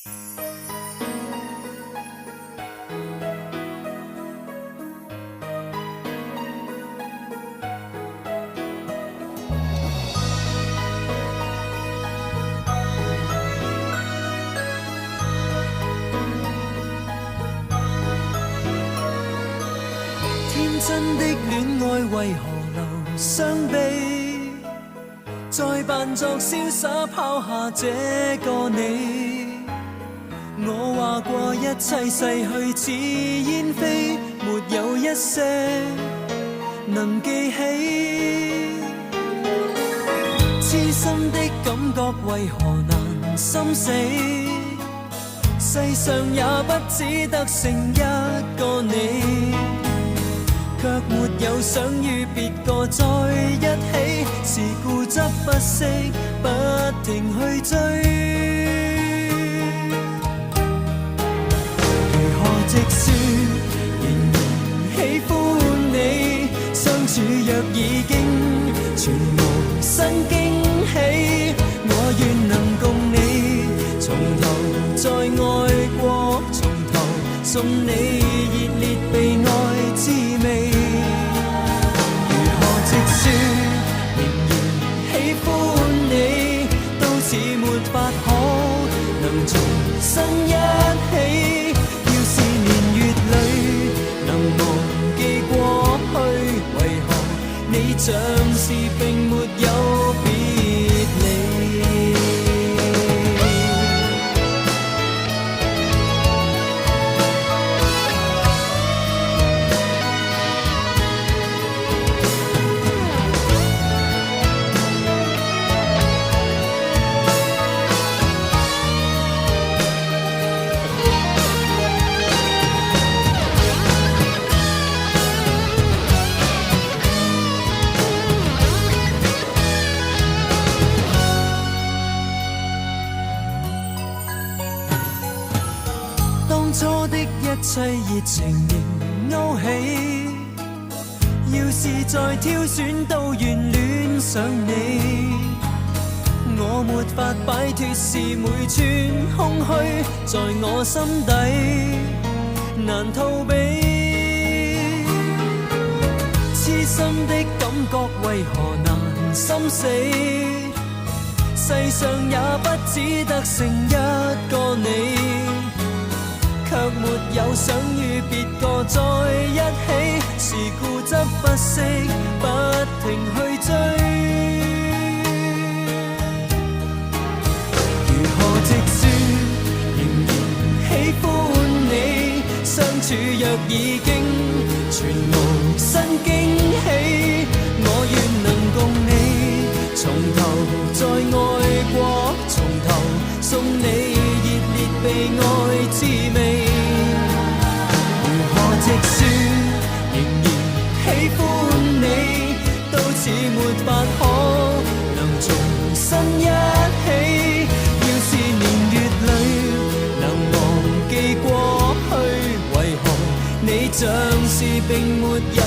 天真的戀愛為何留傷悲？再扮作瀟灑拋下這個你。我話過一切逝去似煙飛，沒有一些能記起。痴心的感覺為何難心死？世上也不只得剩一個你，卻沒有想與別個在一起，是固執不息，不停去追。如何直說，仍然喜歡你，相處若已經全無新驚喜，我願能共你從頭再愛過，從頭送你熱烈被愛滋味。如何直說，仍然喜歡你，都似沒法可能重新一起。要是年月裏能忘記過去，為何你像是並沒有別離？當初的一切熱情仍勾起，要是再挑選都願戀上你。我沒法擺脫，是每寸空虛在我心底難逃避。痴心的感覺為何難心死？世上也不只得剩一個你，卻沒有想與別個在一起，是固執不息，不停去追。如何直說，仍然喜歡你，相處若已經全無新驚喜，我願能共你從頭再愛過，從頭送你熱烈被愛滋味。如何直說，仍然喜歡你，都似沒法可能重新一起。要是年月裏能忘記過去，為何你像是並沒有